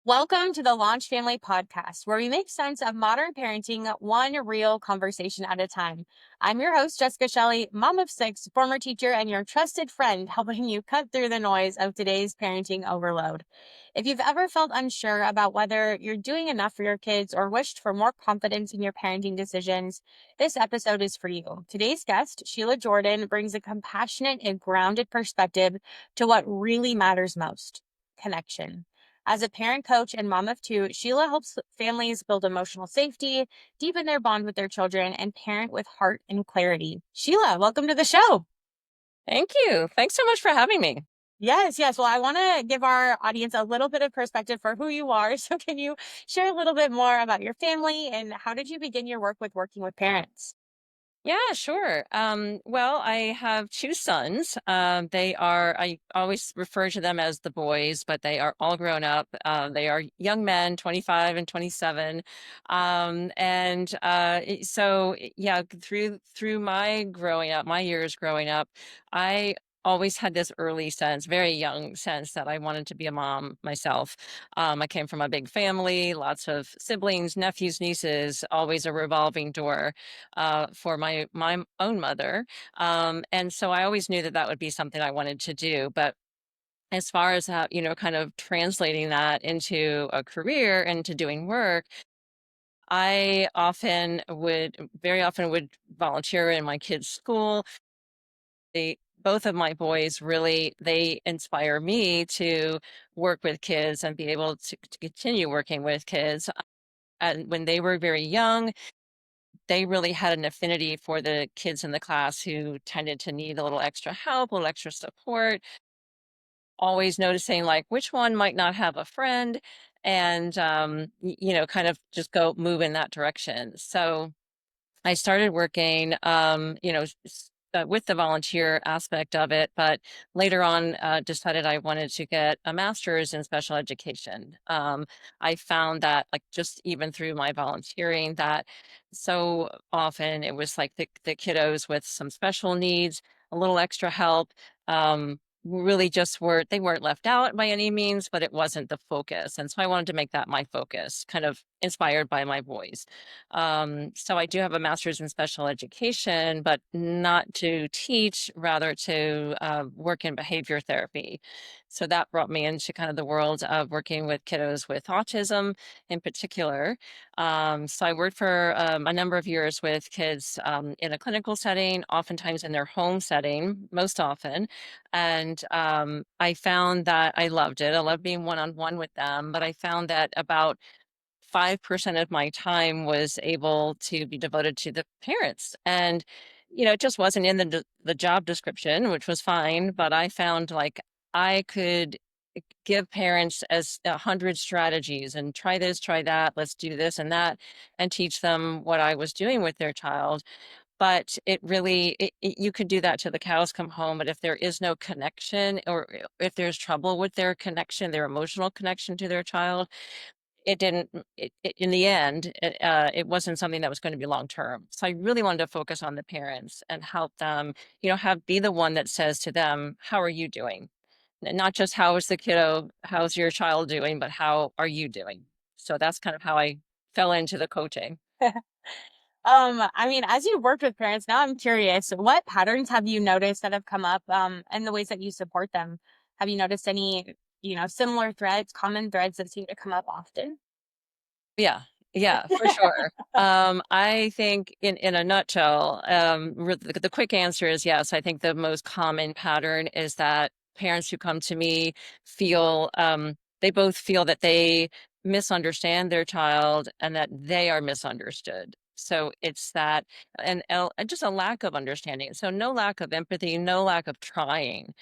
Welcome to the Launch Family Podcast, where we make sense of modern parenting one real conversation at a time. I'm your host, Jessica Shelley, mom of six, former teacher, and your trusted friend, helping you cut through the noise of today's parenting overload. If you've ever felt unsure about whether you're doing enough for your kids or wished for more confidence in your parenting decisions, this episode is for you. Today's guest, Sheila Jordan, brings a compassionate and grounded perspective to what really matters most: connection. As a parent coach and mom of two, Sheila helps families build emotional safety, deepen their bond with their children, and parent with heart and clarity. Sheila, welcome to the show. Thank you. Thanks so much for having me. Yes. Well, I want to give our audience a little bit of perspective for who you are. So, can you share a little bit more about your family and how did you begin your work with working with parents? Yeah, sure. Well, I have two sons. I always refer to them as the boys, but they are all grown up. They are young men, 25 and 27. Yeah, through my growing up, my years growing up, I always had this early sense, very young sense that I wanted to be a mom myself. I came from a big family, lots of siblings, nephews, nieces, always a revolving door for my own mother. And so I always knew that that would be something I wanted to do. But as far as kind of translating that into a career and to doing work, very often would volunteer in my kids' school. Both of my boys really, they inspire me to work with kids and be able to continue working with kids. And when they were very young, they really had an affinity for the kids in the class who tended to need a little extra help, a little extra support, always noticing like which one might not have a friend and kind of just go move in that direction. So I started working, with the volunteer aspect of it, but later on decided I wanted to get a master's in special education. I found that, like, just even through my volunteering, that so often it was like the kiddos with some special needs, a little extra help. Really just they weren't left out by any means, but it wasn't the focus. And so I wanted to make that my focus, kind of inspired by my boys. So I do have a master's in special education, but not to teach, rather to work in behavior therapy. So that brought me into kind of the world of working with kiddos with autism in particular. So I worked for a number of years with kids in a clinical setting, oftentimes in their home setting, most often. And I found that I loved it. I loved being one-on-one with them, but I found that about 5% of my time was able to be devoted to the parents. And, it just wasn't in the job description, which was fine, but I found like I could give parents as 100 strategies and try this, try that, let's do this and that, and teach them what I was doing with their child. But you could do that till the cows come home. But if there is no connection, or if there's trouble with their connection, their emotional connection to their child, it didn't in the end, it wasn't something that was going to be long term. So I really wanted to focus on the parents and help them, be the one that says to them, how are you doing? Not just how's your child doing, but how are you doing? So that's kind of how I fell into the coaching. As you worked with parents, now I'm curious, what patterns have you noticed that have come up, and the ways that you support them? Have you noticed any, similar threads, common threads that seem to come up often? Yeah. Yeah, for sure. I think in a nutshell, the quick answer is yes. I think the most common pattern is that parents who come to me they both feel that they misunderstand their child and that they are misunderstood. So it's that, and just a lack of understanding. So no lack of empathy, no lack of trying.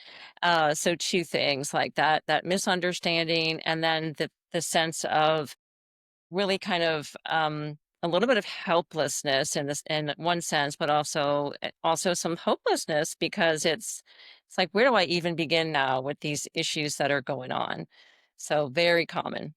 So two things like that misunderstanding, and then the sense of really kind of a little bit of helplessness in one sense, but also some hopelessness, because it's like, where do I even begin now with these issues that are going on? So very common.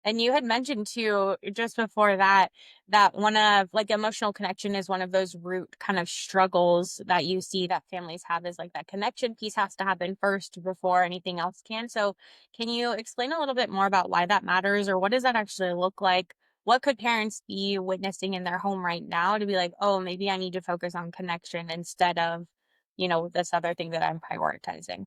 And you had mentioned too, just before that, that one of like emotional connection is one of those root kind of struggles that you see that families have is like that connection piece has to happen first before anything else can. So, can you explain a little bit more about why that matters or what does that actually look like? What could parents be witnessing in their home right now to be like, oh, maybe I need to focus on connection instead of, this other thing that I'm prioritizing?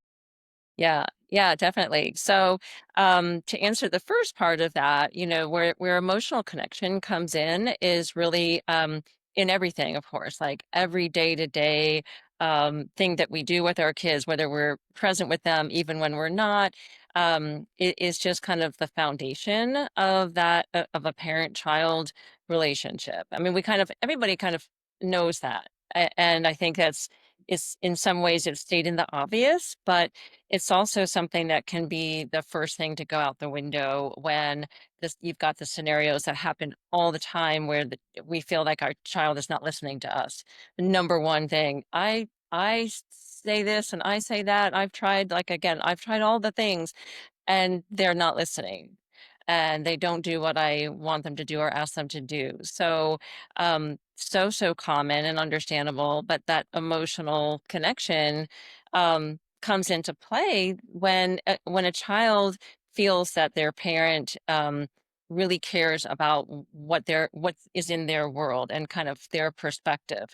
Yeah, yeah, definitely. So, to answer the first part of that, where emotional connection comes in is really in everything, of course, like every day to day thing that we do with our kids, whether we're present with them, even when we're not. It is just kind of the foundation of that of a parent-child relationship. I mean, everybody kind of knows that, and I think that's it's in some ways it's stating the obvious, but it's also something that can be the first thing to go out the window when you've got the scenarios that happen all the time where we feel like our child is not listening to us. The number one thing, say this and I say that. I've tried all the things and they're not listening and they don't do what I want them to do or ask them to do. So, so common and understandable, but that emotional connection comes into play when a child feels that their parent really cares about what is in their world and kind of their perspective.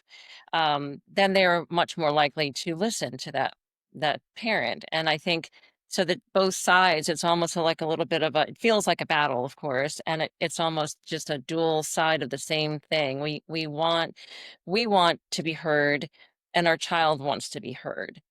Then they're much more likely to listen to that parent. And I think so that both sides, it's almost like a little bit of it feels like a battle, of course, and it's almost just a dual side of the same thing. We want to be heard, and our child wants to be heard.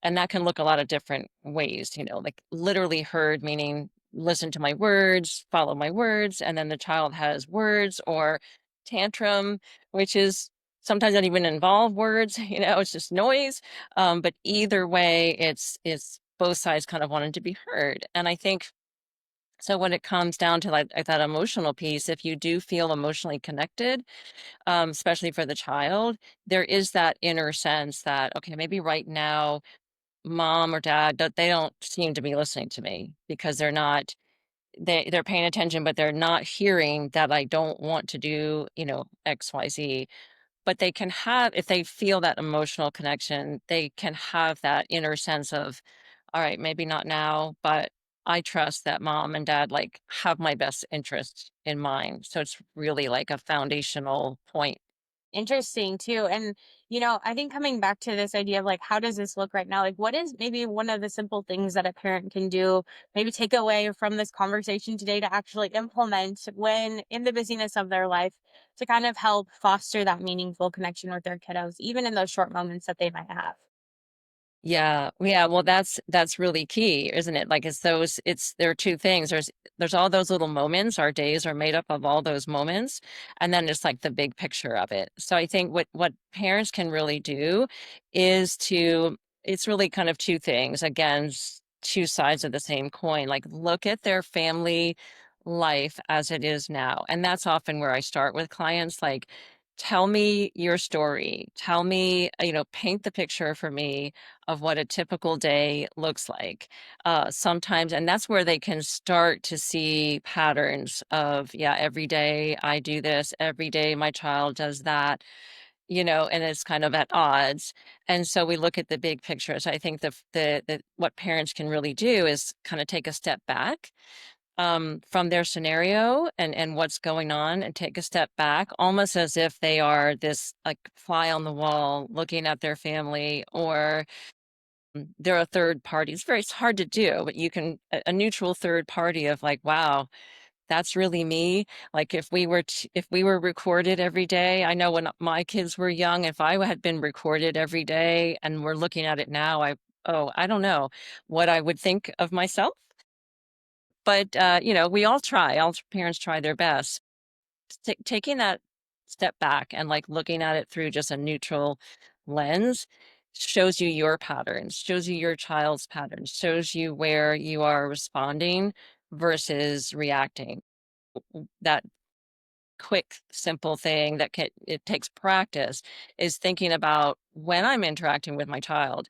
And that can look a lot of different ways, like literally heard, meaning listen to my words, follow my words. And then the child has words or tantrum, which is sometimes not even involve words, it's just noise. But either way, it's both sides kind of wanting to be heard. And I think so when it comes down to like that emotional piece, if you do feel emotionally connected, especially for the child, there is that inner sense that, okay, maybe right now mom or dad, they don't seem to be listening to me because they're paying attention, but they're not hearing that I don't want to do, XYZ. But they can have, if they feel that emotional connection, they can have that inner sense of, all right, maybe not now, but I trust that mom and dad like have my best interests in mind. So it's really like a foundational point. Interesting too. And, I think coming back to this idea of like, how does this look right now? Like, what is maybe one of the simple things that a parent can do, maybe take away from this conversation today to actually implement when in the busyness of their life to kind of help foster that meaningful connection with their kiddos, even in those short moments that they might have? Yeah, yeah, well, that's really key, isn't it? Like, there are 2 things. There's all those little moments, our days are made up of all those moments, and then it's like the big picture of it. So I think what parents can really do is it's really kind of 2 things, again, 2 sides of the same coin, like, look at their family life as it is now, and that's often where I start with clients, like, tell me your story. Tell me, paint the picture for me of what a typical day looks like. Sometimes, and that's where they can start to see patterns of, yeah, every day I do this, every day my child does that, and it's kind of at odds. And so we look at the big picture. So I think what parents can really do is kind of take a step back from their scenario and what's going on and take a step back, almost as if they are this like fly on the wall looking at their family or they're a third party. It's hard to do, but you can a neutral third party of like, wow, that's really me. Like if we were recorded every day, I know when my kids were young, if I had been recorded every day and we're looking at it now, I don't know what I would think of myself. But we all try. All parents try their best. Taking that step back and like looking at it through just a neutral lens shows you your patterns, shows you your child's patterns, shows you where you are responding versus reacting. That quick, simple thing it takes practice is thinking about when I'm interacting with my child.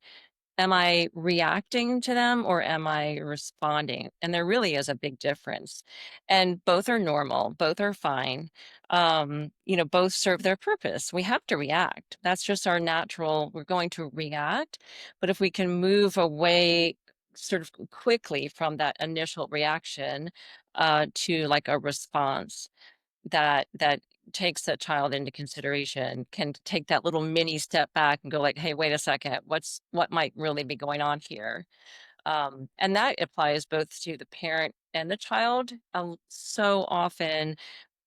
Am I reacting to them or am I responding? And there really is a big difference. And both are normal, both are fine. Both serve their purpose. We have to react. That's just our natural, we're going to react. But if we can move away sort of quickly from that initial reaction to like a response, that takes that child into consideration, can take that little mini step back and go like, "Hey, wait a second, what might really be going on here?" And that applies both to the parent and the child. So often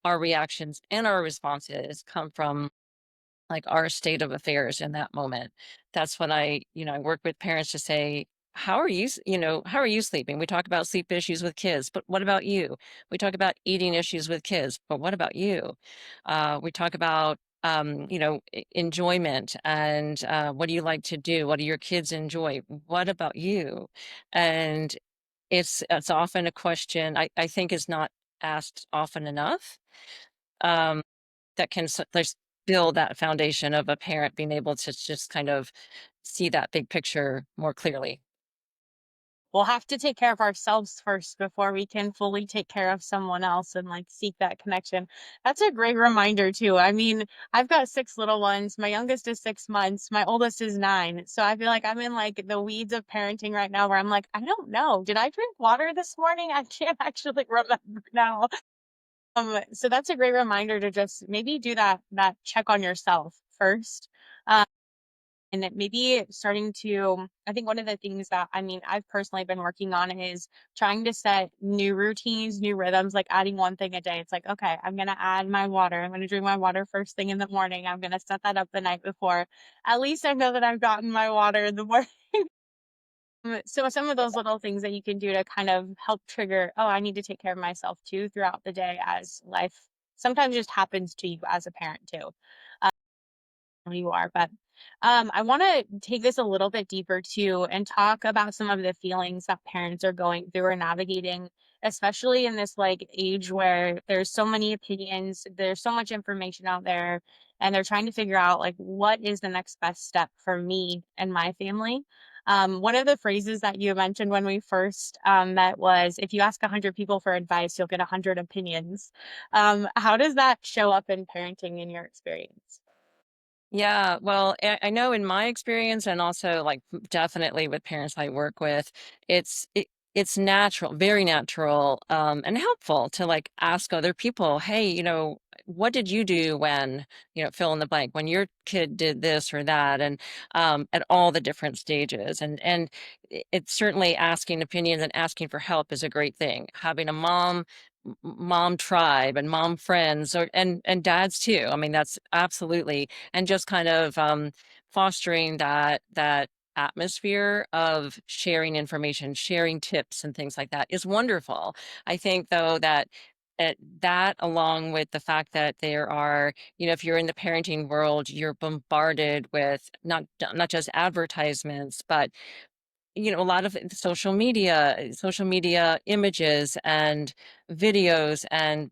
our reactions and our responses come from like our state of affairs in that moment. That's when I work with parents to say, how are you sleeping? We talk about sleep issues with kids, but what about you? We talk about eating issues with kids, but what about you? We talk about, enjoyment and what do you like to do? What do your kids enjoy? What about you? And it's often a question I think is not asked often enough. Um, that can there's build that foundation of a parent being able to just kind of see that big picture more clearly. We'll have to take care of ourselves first before we can fully take care of someone else and like seek that connection. That's a great reminder too. I mean, I've got six little ones. My youngest is 6 months. My oldest is 9. So I feel like I'm in like the weeds of parenting right now where I'm like, I don't know. Did I drink water this morning? I can't actually remember now. So that's a great reminder to just maybe do that check on yourself first. And that maybe starting to, I think one of the things that, I mean, I've personally been working on is trying to set new routines, new rhythms, like adding one thing a day. It's like, okay, I'm going to add my water. I'm going to drink my water first thing in the morning. I'm going to set that up the night before. At least I know that I've gotten my water in the morning. So some of those little things that you can do to kind of help trigger, oh, I need to take care of myself too throughout the day as life sometimes just happens to you as a parent too. Who you are. But I want to take this a little bit deeper too and talk about some of the feelings that parents are going through or navigating, especially in this like age where there's so many opinions, there's so much information out there, and they're trying to figure out like what is the next best step for me and my family. One of the phrases that you mentioned when we first met was, if you ask 100 people for advice, you'll get 100 opinions. How does that show up in parenting in your experience? Yeah, well, I know in my experience and also like definitely with parents I work with, it's natural, very natural, and helpful to like ask other people, hey, what did you do when, fill in the blank, when your kid did this or that, and at all the different stages. And it's certainly asking opinions and asking for help is a great thing. Having a mom tribe and mom friends and dads too. I mean, that's absolutely, and just kind of fostering that atmosphere of sharing information, sharing tips and things like that is wonderful. I think though that along with the fact that there are, if you're in the parenting world, you're bombarded with not just advertisements, but a lot of social media images and videos and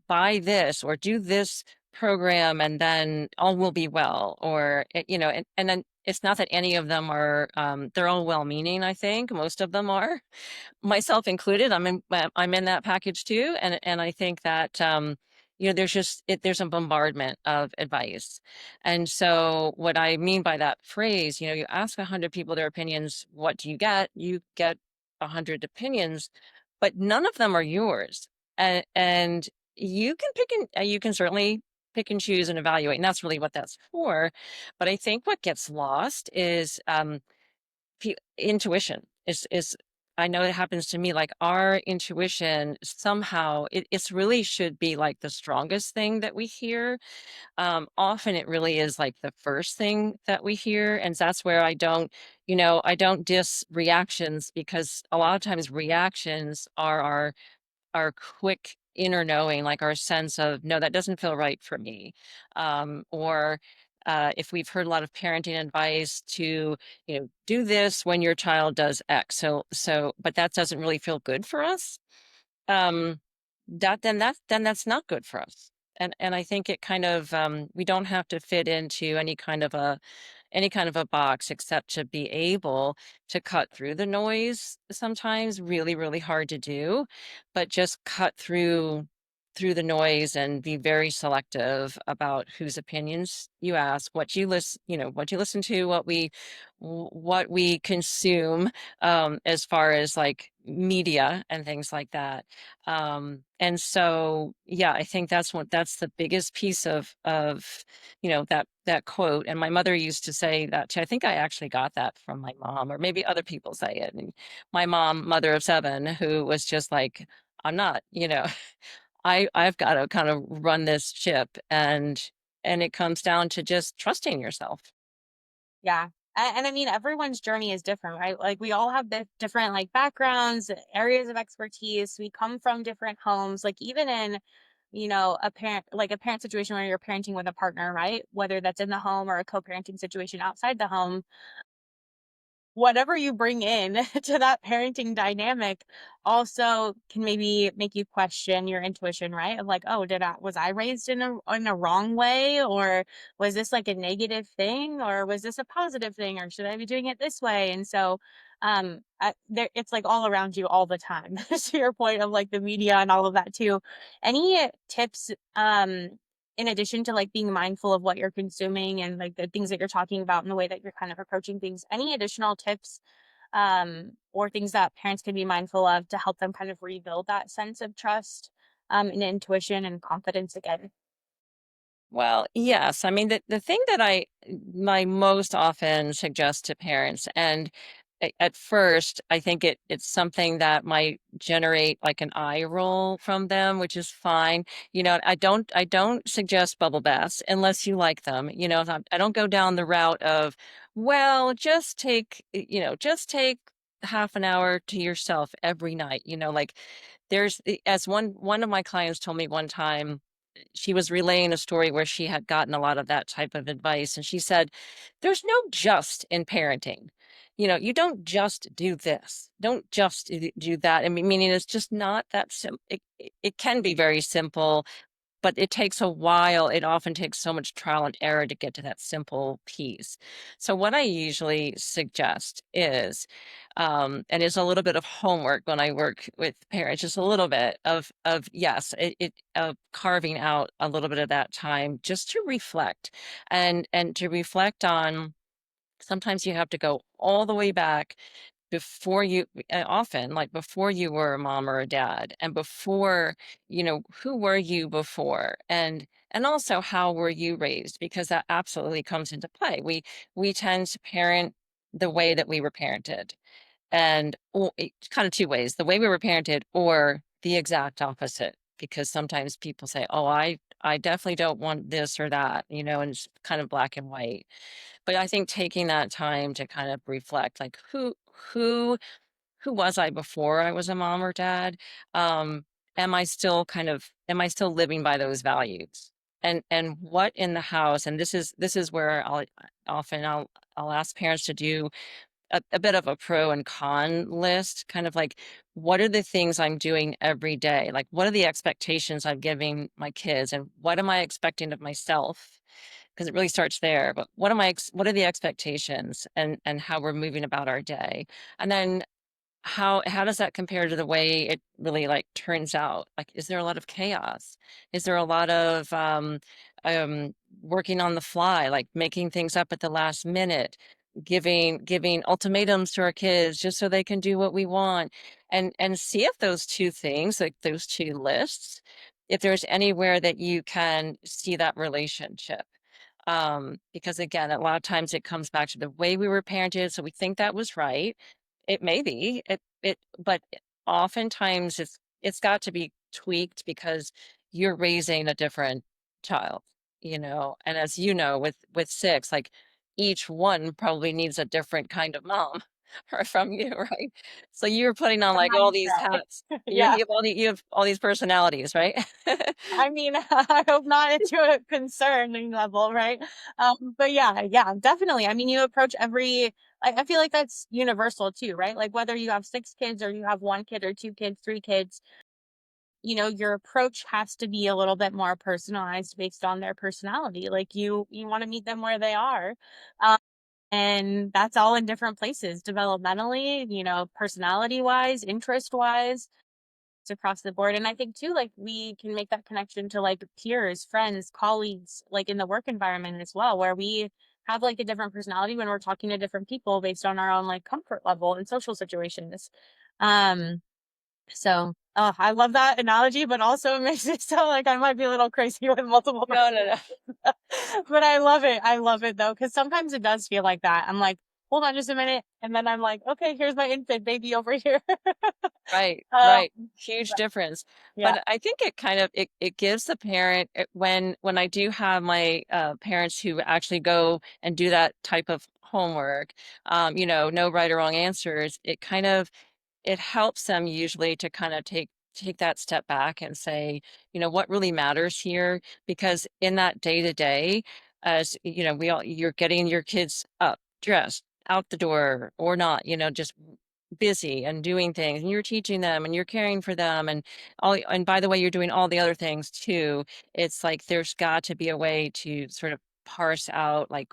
buy this or do this program and then all will be well, or and then it's not that any of them are they're all well meaning. I think most of them are, myself included. I'm in that package too, and I think that there's a bombardment of advice, and so what I mean by that phrase, you ask 100 people their opinions. What do you get? You get 100 opinions, but none of them are yours, and you can you can certainly pick and choose and evaluate, and that's really what that's for. But I think what gets lost is intuition is I know it happens to me, like our intuition somehow it's really should be like the strongest thing that we hear. Often it really is like the first thing that we hear, and that's where I don't diss reactions, because a lot of times reactions are our quick inner knowing, like our sense of, no, that doesn't feel right for me. Or if we've heard a lot of parenting advice to, do this when your child does X. But that doesn't really feel good for us. Um, then that's not good for us. And I think it kind of we don't have to fit into any kind of any kind of a box except to be able to cut through the noise sometimes, really, really hard to do, but just cut through the noise and be very selective about whose opinions you ask, what you listen, what you listen to, what we consume, as far as like media and things like that. And so, yeah, I think that's the biggest piece of, that quote. And my mother used to say that too. I think I actually got that from my mom, or maybe other people say it. And my mom, mother of seven, who was just like, I'm not, I've got to kind of run this ship, and it comes down to just trusting yourself. Yeah. And I mean, everyone's journey is different, right? Like we all have different like backgrounds, areas of expertise. We come from different homes. Like even in, a parent situation where you're parenting with a partner, right? Whether that's in the home or a co-parenting situation outside the home, whatever you bring in to that parenting dynamic also can maybe make you question your intuition, right? Of like, oh, was I raised in a wrong way, or was this like a negative thing, or was this a positive thing, or should I be doing it this way? And so it's like all around you all the time. To your point of like the media and all of that too. Any tips in addition to like being mindful of what you're consuming and like the things that you're talking about and the way that you're kind of approaching things, any additional tips or things that parents can be mindful of to help them kind of rebuild that sense of trust and intuition and confidence again? Well, yes. I mean, the thing that I most often suggest to parents, and at first, I think it's something that might generate like an eye roll from them, which is fine. I don't suggest bubble baths unless you like them. I don't go down the route of, well, just take half an hour to yourself every night. Like as one of my clients told me one time, she was relaying a story where she had gotten a lot of that type of advice. And she said, there's no just in parenting. You don't just do this, don't just do that. I mean, meaning it's just not that simple. It can be very simple, but it takes a while. It often takes so much trial and error to get to that simple piece. So what I usually suggest is, and it's a little bit of homework when I work with parents, just a little bit of yes, of carving out a little bit of that time just to reflect, and to reflect on. Sometimes you have to go all the way back before you often like before you were a mom or a dad, and before, who were you before, and also how were you raised, because that absolutely comes into play. We tend to parent the way that we were parented, and kind of two ways: the way we were parented or the exact opposite, because sometimes people say, oh, I definitely don't want this or that, and it's kind of black and white. But I think taking that time to kind of reflect, like, who who was I before I was a mom or dad? Um, am I still living by those values? And what in the house, and this is where I'll ask parents to do a bit of a pro and con list, kind of like, what are the things I'm doing every day? Like, what are the expectations I'm giving my kids, and what am I expecting of myself? Because it really starts there. But what are the expectations, and how we're moving about our day? And then how does that compare to the way it really like turns out? Like, is there a lot of chaos? Is there a lot of um working on the fly, like making things up at the last minute, giving ultimatums to our kids just so they can do what we want? And see if those two things, like those two lists, if there's anywhere that you can see that relationship. Because again, a lot of times it comes back to the way we were parented, so we think that was right. It may be, but oftentimes it's got to be tweaked because you're raising a different child, and as you know, with six, like, each one probably needs a different kind of mom from you, right? So you're putting on The like all these mindset. hats. You Yeah. you have all these personalities, right? I mean, I hope not to a concerning level, right? But yeah, yeah, definitely. I mean, you approach I feel like that's universal too, right? Like whether you have six kids or you have one kid or two kids, three kids, your approach has to be a little bit more personalized based on their personality. Like you want to meet them where they are. And that's all in different places, developmentally, personality wise, interest wise. It's across the board. And I think too, like we can make that connection to like peers, friends, colleagues, like in the work environment as well, where we have like a different personality when we're talking to different people based on our own like comfort level in social situations. Um, so I love that analogy, but also it makes it sound like I might be a little crazy with multiple No, no, no. but I love it. I love it though, because sometimes it does feel like that. I'm like, hold on just a minute. And then I'm like, okay, here's my infant baby over here. Right, um, right. Huge but difference. yeah. But I think it kind of it gives the parent when I do have my parents who actually go and do that type of homework, no right or wrong answers, it helps them usually to kind of take that step back and say, what really matters here? Because in that day to day, as you're getting your kids up, dressed, out the door or not, just busy and doing things, and you're teaching them and you're caring for them and by the way, you're doing all the other things too. It's like there's got to be a way to sort of parse out like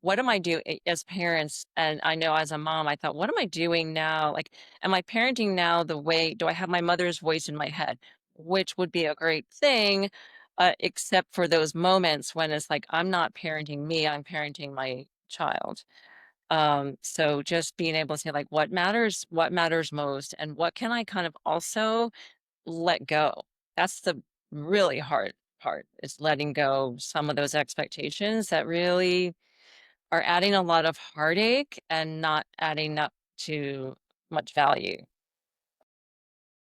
what am I doing as parents? And I know as a mom, I thought, what am I doing now? Like, am I parenting now the way, do I have my mother's voice in my head? Which would be a great thing, except for those moments when it's like, I'm not parenting me, I'm parenting my child. So just being able to say like, what matters most, and what can I kind of also let go? That's the really hard part is letting go some of those expectations that really are adding a lot of heartache and not adding up to much value.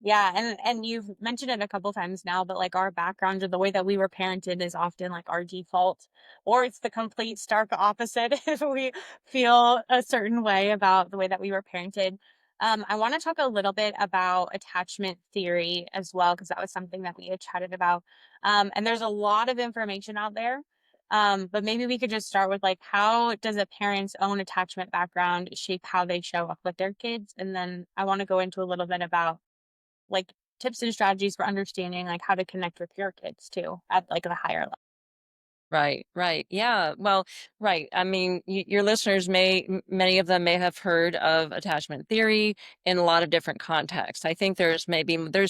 Yeah, and you've mentioned it a couple times now, but like our background or the way that we were parented is often like our default, or it's the complete stark opposite if we feel a certain way about the way that we were parented. I want to talk a little bit about attachment theory as well, because that was something that we had chatted about. And there's a lot of information out there. But maybe we could just start with like, how does a parent's own attachment background shape how they show up with their kids? And then I want to go into a little bit about like tips and strategies for understanding like how to connect with your kids too at like a higher level. Right, right. Yeah. Well, right. I mean, your listeners many of them may have heard of attachment theory in a lot of different contexts. I think there's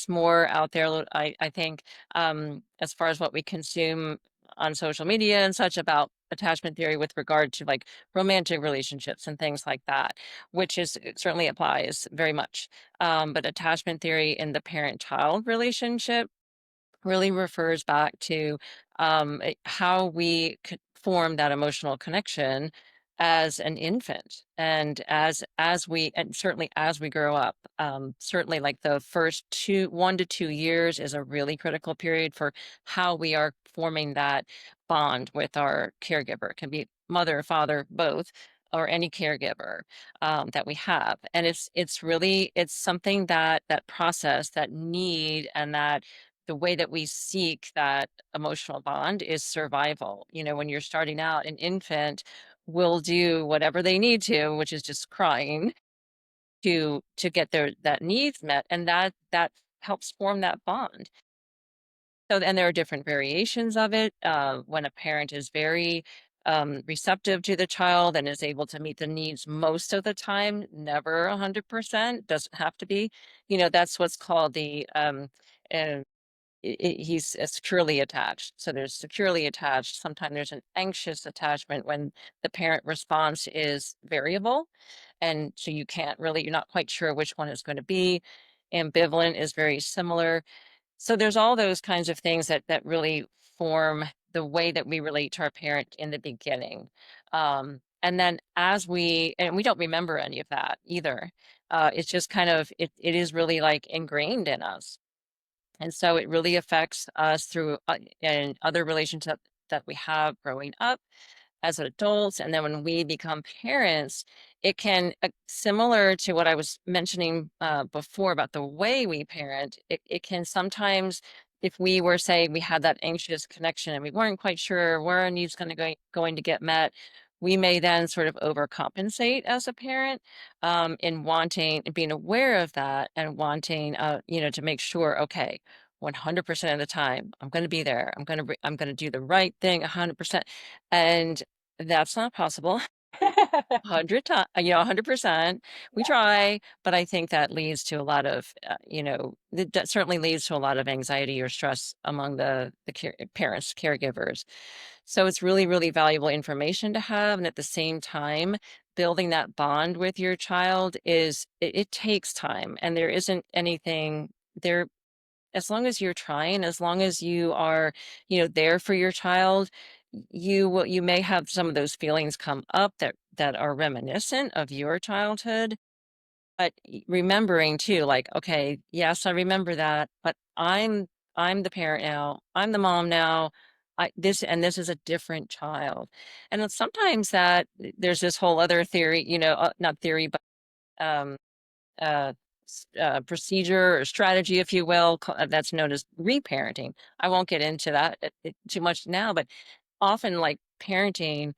more out there. I think, as far as what we consume on social media and such about attachment theory with regard to like romantic relationships and things like that, which it certainly applies very much. But attachment theory in the parent-child relationship really refers back to how we could form that emotional connection as an infant and certainly as we grow up. Certainly like the first 1 to 2 years is a really critical period for how we are forming that bond with our caregiver. It can be mother, father, both, or any caregiver that we have. And it's something that process, that need, and that the way that we seek that emotional bond is survival. When you're starting out, an infant will do whatever they need to, which is just crying to get that needs met, and that helps form that bond. So, and there are different variations of it. When a parent is very receptive to the child and is able to meet the needs most of the time, never 100%, doesn't have to be. That's what's called the he's securely attached. So there's securely attached. Sometimes there's an anxious attachment when the parent response is variable. And so you're not quite sure which one is going to be. Ambivalent is very similar. So there's all those kinds of things that really form the way that we relate to our parent in the beginning. And then and we don't remember any of that either. It's just kind of, it is really like ingrained in us. And so it really affects us through and other relationships that we have growing up as adults. And then when we become parents, it can, similar to what I was mentioning before about the way we parent, it can sometimes, if we were, say, we had that anxious connection and we weren't quite sure where our needs going to get met, we may then sort of overcompensate as a parent in wanting and being aware of that and wanting, to make sure, okay, 100% of the time, I'm going to be there. I'm going to do the right thing 100%. And that's not possible. 100 times, 100%. We try, but I think that leads to a lot of, that certainly leads to a lot of anxiety or stress among the parents, caregivers. So it's really, really valuable information to have. And at the same time, building that bond with your child it takes time, and there isn't anything there. As long as you're trying, as long as you are, there for your child, you may have some of those feelings come up that are reminiscent of your childhood, but remembering too, like, okay, yes, I remember that, but I'm the parent now. I'm the mom now. This is a different child. And then sometimes that there's this whole other theory, not theory, but um uh, procedure or strategy, if you will, that's known as reparenting. I won't get into that too much now, but often, like, parenting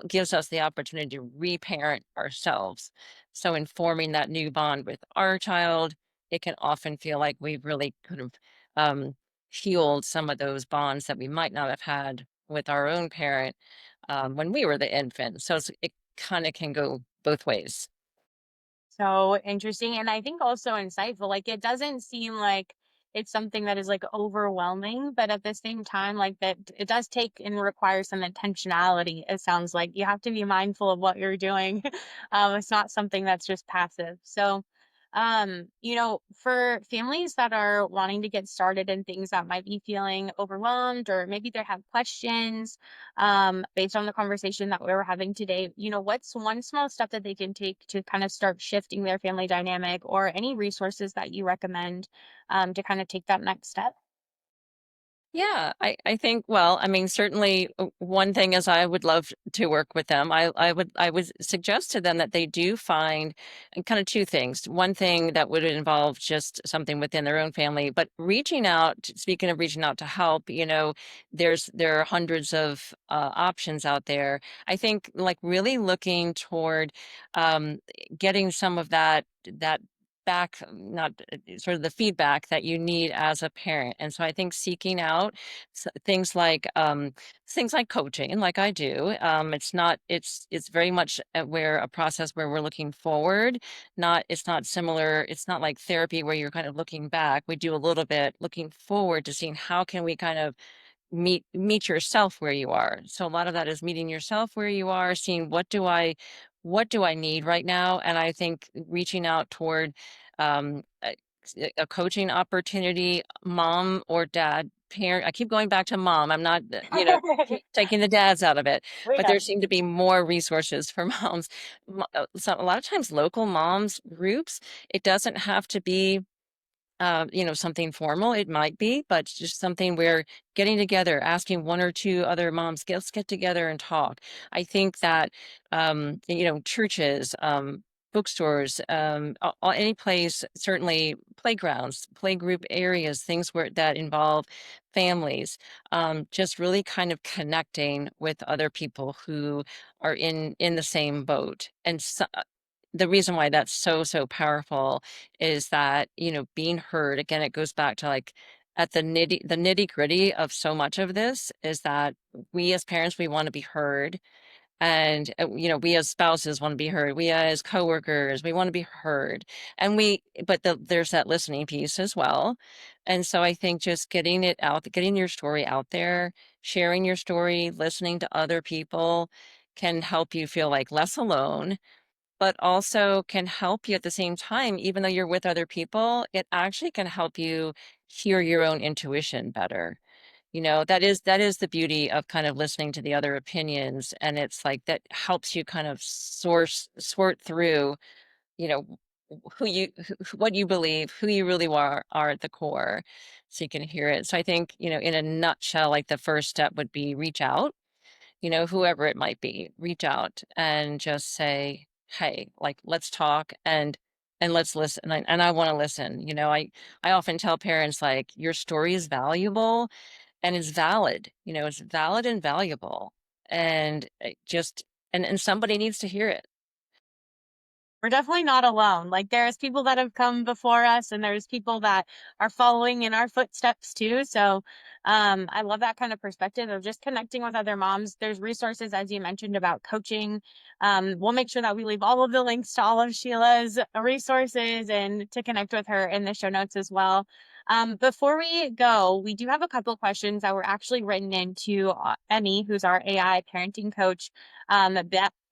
gives us the opportunity to reparent ourselves. So, in forming that new bond with our child, it can often feel like we really could have um, healed some of those bonds that we might not have had with our own parent when we were the infant. So, it kind of can go both ways. So interesting, and I think also insightful. Like, it doesn't seem like it's something that is like overwhelming, but at the same time, like that it does take and require some intentionality. It sounds like you have to be mindful of what you're doing. It's not something that's just passive. So, for families that are wanting to get started in things that might be feeling overwhelmed, or maybe they have questions, based on the conversation that we were having today, what's one small step that they can take to kind of start shifting their family dynamic, or any resources that you recommend to kind of take that next step? Yeah, I think, well, I mean, certainly one thing is I would love to work with them. I would suggest to them that they do find and kind of two things. One thing that would involve just something within their own family, but reaching out, speaking of reaching out to help, there are hundreds of options out there. I think, like, really looking toward um, getting some of that back, not sort of the feedback that you need as a parent. And so I think seeking out things like coaching, like I do. It's very much where a process where we're looking forward. Not It's not similar. It's not like therapy where you're kind of looking back. We do a little bit looking forward to seeing how can we kind of meet yourself where you are. So a lot of that is meeting yourself where you are, seeing what do I need right now, and I think reaching out toward um, a, a coaching opportunity, mom or dad, parent. I keep going back to mom. I'm not, keep taking the dads out of it, Wait but there up. seem to be more resources for moms. So a lot of times local moms groups. It doesn't have to be something formal. It might be, but just something where getting together, asking one or two other moms, let's get together and talk. I think that, churches, bookstores, any place, certainly playgrounds, playgroup areas, things where that involve families, just really kind of connecting with other people who are in the same boat. And so, the reason why that's so, so powerful is that, being heard, again, it goes back to, like, at the nitty-gritty of so much of this is that we as parents, we want to be heard. And, we as spouses want to be heard. We as coworkers, we want to be heard. There's that listening piece as well. And so I think just getting your story out there, sharing your story, listening to other people can help you feel like less alone, but also can help you at the same time. Even though you're with other people, it actually can help you hear your own intuition better. That is the beauty of kind of listening to the other opinions, and it's like that helps you kind of sort through, you know, what you believe, who you really are at the core, so you can hear it. So I think, in a nutshell, like, the first step would be reach out, whoever it might be, reach out and just say, "Hey, like, let's talk, and let's listen, and I want to listen." I often tell parents, like, your story is valuable and is valid. It's valid and valuable, and somebody needs to hear it. we're definitely not alone. Like there's people that have come before us and there's people that are following in our footsteps too. So I love that kind of perspective of just connecting with other moms. There's resources, as you mentioned, about coaching. We'll make sure that we leave all of the links to all of Sheila's resources and to connect with her in the show notes as well. Before we go, we do have a couple of questions that were actually written into Emmy, who's our AI parenting coach,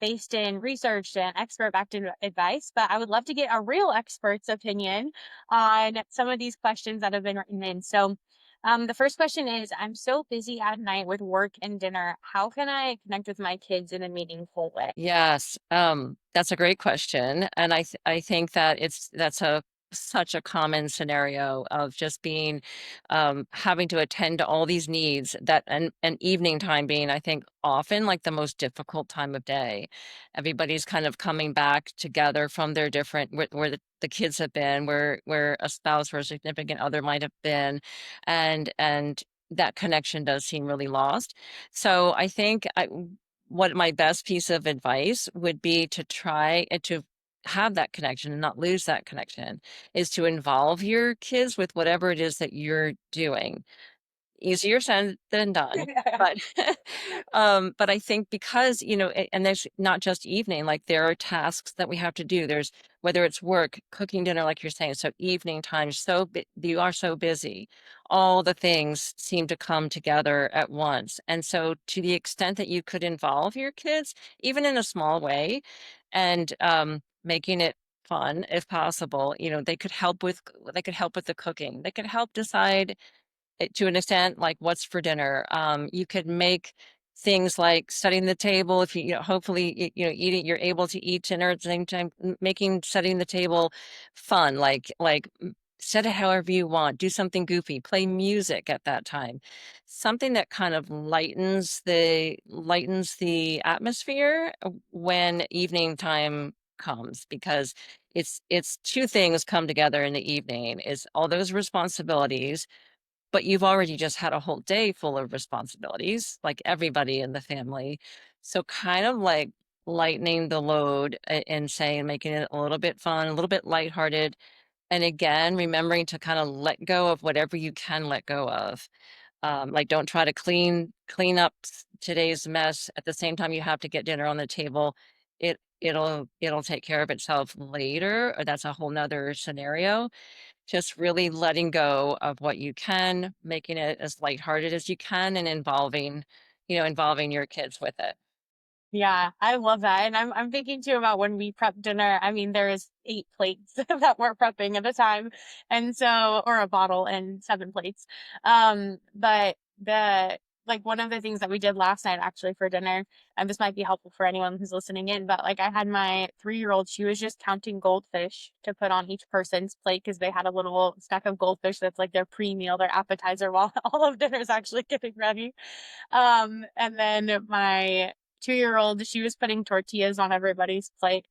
based in research and expert-backed advice. But I would love to get a real expert's opinion on some of these questions that have been written in. So, the first question is, I'm so busy at night with work and dinner. How can I connect with my kids in a meaningful way? Yes, that's a great question, and I think that that's a such a common scenario of just being having to attend to all these needs that and evening time being, I think, often like the most difficult time of day. Everybody's kind of coming back together from their different where the kids have been, where a spouse or a significant other might have been, and that connection does seem really lost. So I think what my best piece of advice would be to try and to have that connection and not lose that connection is to involve your kids with whatever it is that you're doing. Easier said than done, but but I think because, and there's not just evening, like there are tasks that we have to do. There's whether it's work, cooking dinner, like you're saying, so evening time, you are so busy. All the things seem to come together at once. And so to the extent that you could involve your kids, even in a small way, and making it fun if possible, they could help with the cooking. They could help decide to an extent, like what's for dinner. You could make things like setting the table. If hopefully, eating, you're able to eat dinner at the same time, making setting the table fun, set it however you want, do something goofy, play music at that time, something that kind of lightens the atmosphere when evening time comes, because it's two things come together in the evening, is all those responsibilities, but you've already just had a whole day full of responsibilities, like everybody in the family. So kind of like lightening the load and saying, making it a little bit fun, a little bit lighthearted. And again, remembering to kind of let go of whatever you can let go of. Like don't try to clean up today's mess at the same time you have to get dinner on the table. It'll take care of itself later. Or that's a whole nother scenario. Just really letting go of what you can, making it as lighthearted as you can, and involving your kids with it. Yeah, I love that. And I'm thinking too about when we prep dinner. I mean, there is 8 plates that we're prepping at a time. And so, or a bottle and 7 plates. But one of the things that we did last night actually for dinner, and this might be helpful for anyone who's listening in, but like I had my 3-year-old, she was just counting goldfish to put on each person's plate because they had a little stack of goldfish that's like their pre-meal, their appetizer while all of dinner's actually getting ready. And then my 2-year-old, she was putting tortillas on everybody's plate.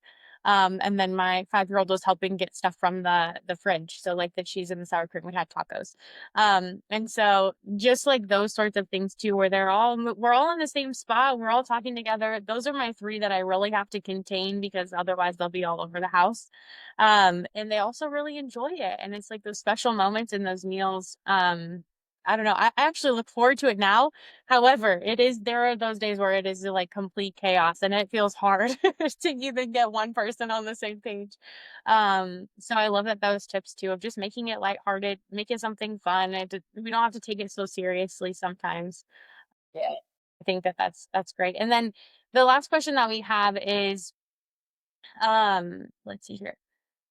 And then my 5-year-old was helping get stuff from the fridge. So like the cheese and the sour cream, we had tacos. And so just like those sorts of things too, where we're all in the same spot, we're all talking together. Those are my 3 that I really have to contain because otherwise they'll be all over the house. And they also really enjoy it. And it's like those special moments in those meals. I don't know. I actually look forward to it now. However, there are those days where it is like complete chaos and it feels hard to even get one person on the same page. So I love that those tips too of just making it lighthearted, making something fun. We don't have to take it so seriously sometimes. Yeah. I think that that's great. And then the last question that we have is, let's see here.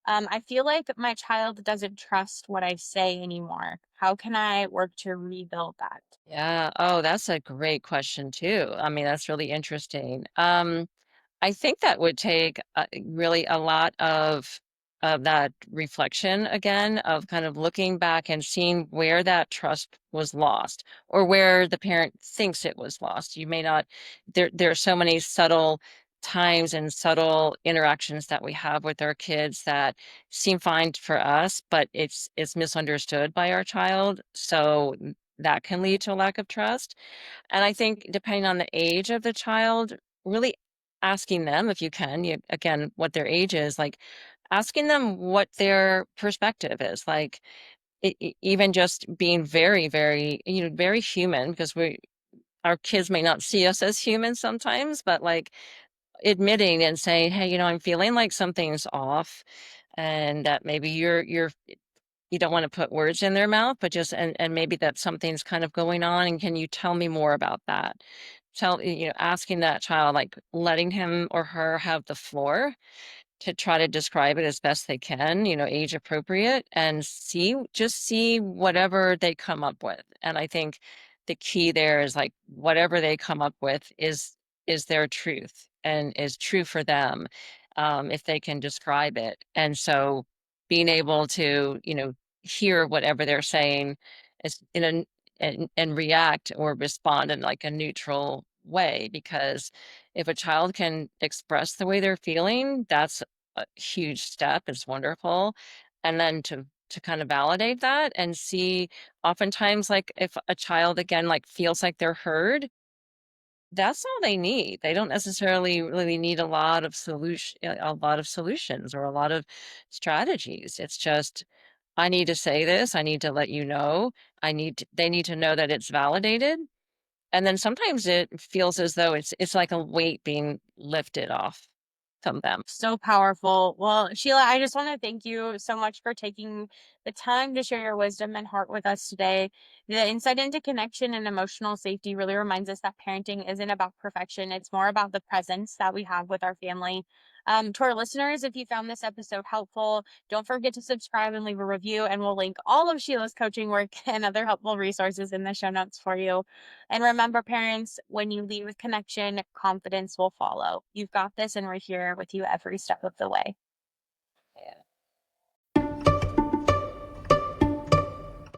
I feel like my child doesn't trust what I say anymore. How can I work to rebuild that? Yeah. Oh, that's a great question too. I mean, that's really interesting. I think that would take really a lot of that reflection again, of kind of looking back and seeing where that trust was lost or where the parent thinks it was lost. You may not, there are so many subtle times and subtle interactions that we have with our kids that seem fine for us, but it's misunderstood by our child. So that can lead to a lack of trust. And I think depending on the age of the child, really asking them if you can, again, what their age is, like asking them what their perspective is, like even just being very, very, very human, because our kids may not see us as humans sometimes, but like admitting and saying, hey, I'm feeling like something's off, and that maybe you don't want to put words in their mouth, but just and maybe that something's kind of going on, and can you tell me more about that? Asking that child, like letting him or her have the floor to try to describe it as best they can, age appropriate, and see whatever they come up with. And I think the key there is like whatever they come up with is their truth and is true for them, if they can describe it. And so being able to, hear whatever they're saying is and react or respond in like a neutral way, because if a child can express the way they're feeling, that's a huge step. It's wonderful. And then to kind of validate that and see, oftentimes, like if a child again like feels like they're heard, that's all they need. They don't necessarily really need a lot of solutions or a lot of strategies. It's just, I need to say this, I need to let you know, they need to know that it's validated. And then sometimes it feels as though it's like a weight being lifted off from them. So powerful. Well, Sheila, I just want to thank you so much for taking the time to share your wisdom and heart with us today. The insight into connection and emotional safety really reminds us that parenting isn't about perfection. It's more about the presence that we have with our family. To our listeners, if you found this episode helpful, don't forget to subscribe and leave a review, and we'll link all of Sheila's coaching work and other helpful resources in the show notes for you. And remember, parents, when you lead with connection, confidence will follow. You've got this, and we're here with you every step of the way.